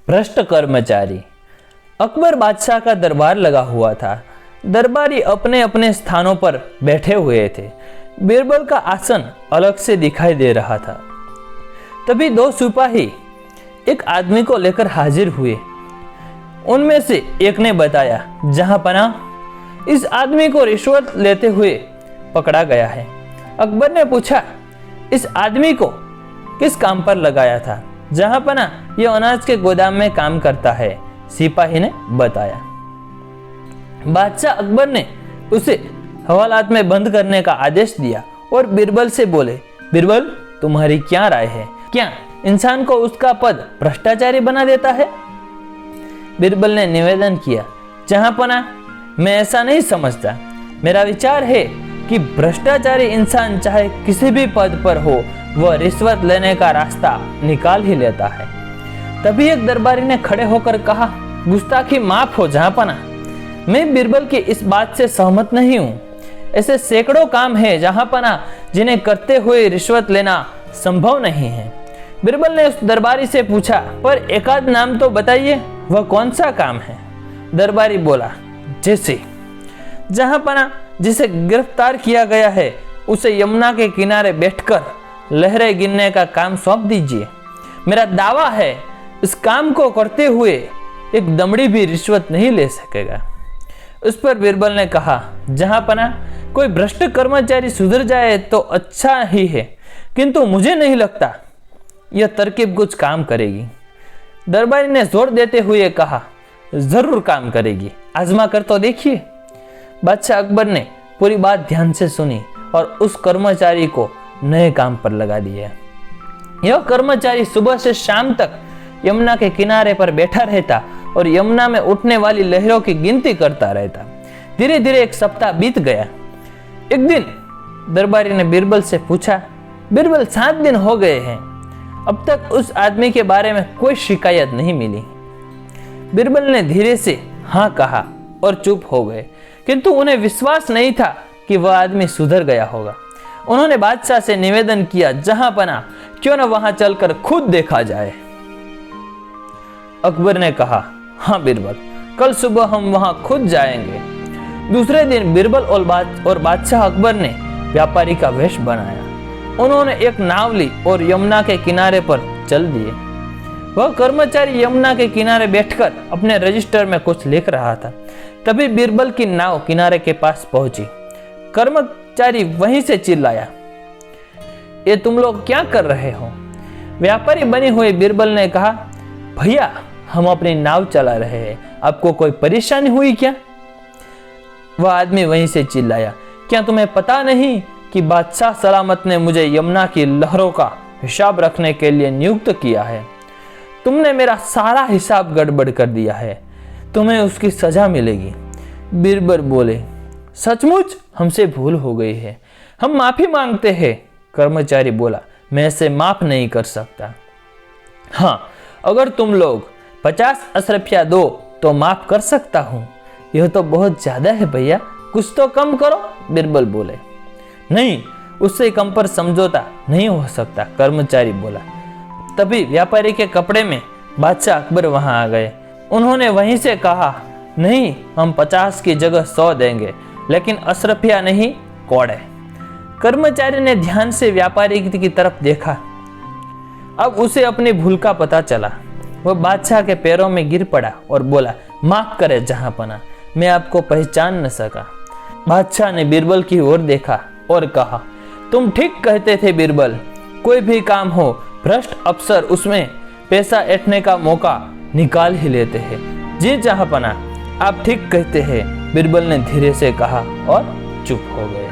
भ्रष्ट कर्मचारी। अकबर बादशाह का दरबार लगा हुआ था। दरबारी अपने अपने स्थानों पर बैठे हुए थे। बीरबल का आसन अलग से दिखाई दे रहा था। तभी दो सिपाही एक आदमी को लेकर हाजिर हुए। उनमें से एक ने बताया, जहां पना इस आदमी को रिश्वत लेते हुए पकड़ा गया है। अकबर ने पूछा, इस आदमी को किस काम पर लगाया था? जहां पना यह अनाज के गोदाम में काम करता है, सिपाही ने बताया। बादशाह अकबर ने उसे हवालात में बंद करने का आदेश दिया और बीरबल से बोले, बीरबल तुम्हारी क्या राय है? क्या इंसान को उसका पद भ्रष्टाचारी बना देता है? बीरबल ने निवेदन किया, जहां पना मैं ऐसा नहीं समझता। मेरा विचार है कि भ्रष्टाचारी इंसान चाहे किसी भी पद पर हो, वह रिश्वत लेने का रास्ता निकाल ही लेता है। तभी एक दरबारी ने खड़े होकर कहा, गुस्ताखी माफ हो जहांपना, मैं बीरबल की इस बात से सहमत नहीं हूँ। ऐसे सैकड़ों काम है जहांपना जिन्हें करते हुए रिश्वत लेना संभव नहीं है। बीरबल ने उस दरबारी से पूछा, पर एकाध नाम तो बताइए, वह कौन सा काम है? दरबारी बोला, जैसे जहांपना जिसे गिरफ्तार किया गया है उसे यमुना के किनारे बैठकर लहरें गिनने का काम सौंप दीजिए। मेरा दावा है इस काम को करते हुए एक दमड़ी भी रिश्वत नहीं ले सकेगा। उस पर बीरबल ने कहा, जहांपना कोई भ्रष्ट कर्मचारी सुधर जाए तो अच्छा ही है, किंतु मुझे नहीं लगता यह तरकीब कुछ काम करेगी। दरबारी ने जोर देते हुए कहा, जरूर काम करेगी, आजमा कर तो देखिए। बादशाह अकबर ने पूरी बात ध्यान से सुनी और उस कर्मचारी को नए काम पर लगा दिया। यह कर्मचारी सुबह से शाम तक यमुना के किनारे पर बैठा रहता और यमुना में उठने वाली लहरों की गिनती करता रहता। धीरे धीरे एक सप्ताह बीत गया। एक दिन दरबारी ने बीरबल से पूछा, बीरबल 7 दिन हो गए हैं, अब तक उस आदमी के बारे में कोई शिकायत नहीं मिली। बीरबल ने धीरे से हाँ कहा और चुप हो गए, किंतु उन्हें विश्वास नहीं था कि वह आदमी सुधर गया होगा। उन्होंने बादशाह से निवेदन किया, जहां पना क्यों न वहां चलकर खुद देखा जाए। अकबर ने कहा, हाँ बीरबल, कल सुबह हम वहां खुद जाएंगे। दूसरे दिन बीरबल और बादशाह अकबर ने व्यापारी का वेश बनाया। उन्होंने एक नाव ली और यमुना के किनारे पर चल दिए। वह कर्मचारी यमुना के किनारे बैठकर अपने रजिस्टर में कुछ लिख रहा था। तभी बीरबल की नाव किनारे के पास पहुंची। कर्मचारी वहीं से चिल्लाया, ये तुम लोग क्या कर रहे हो? व्यापारी बने हुए बीरबल ने कहा, भैया हम अपनी नाव चला रहे हैं, आपको कोई परेशानी हुई क्या? वह आदमी वहीं से चिल्लाया, क्या तुम्हें पता नहीं कि बादशाह सलामत ने मुझे यमुना की लहरों का हिसाब रखने के लिए नियुक्त किया है? तुमने मेरा सारा हिसाब गड़बड़ कर दिया है, तुम्हें उसकी सजा मिलेगी। बीरबल बोले, सचमुच हमसे भूल हो गई है, हम माफी मांगते हैं। कर्मचारी बोला, मैं इसे माफ नहीं कर सकता। हाँ, अगर तुम लोग 50 अशरफिया दो तो माफ कर सकता हूँ। यह तो बहुत ज्यादा है भैया, कुछ तो कम करो। बीरबल बोले, नहीं, उससे कम पर समझौता नहीं हो सकता, कर्मचारी बोला। तभी व्यापारी के कपड़े में बादशाह अकबर वहां आ गए। उन्होंने वहीं से कहा, नहीं, हम 50 की जगह 100 देंगे, लेकिन अशरफिया नहीं, कोड़े। कर्मचारी ने ध्यान से व्यापारी की तरफ देखा। अब उसे अपनी भूल का पता चला। वह बादशाह के पैरों में गिर पड़ा और बोला, माफ करे जहांपना, मैं आपको पहचान न सका। बादशाह ने बीरबल की ओर देखा और कहा, तुम ठीक कहते थे बीरबल, कोई भी काम हो, भ्रष्ट अफसर उसमें पैसा ऐंठने का मौका निकाल ही लेते हैं। जी जहांपना, आप ठीक कहते हैं, बीरबल ने धीरे से कहा और चुप हो गए।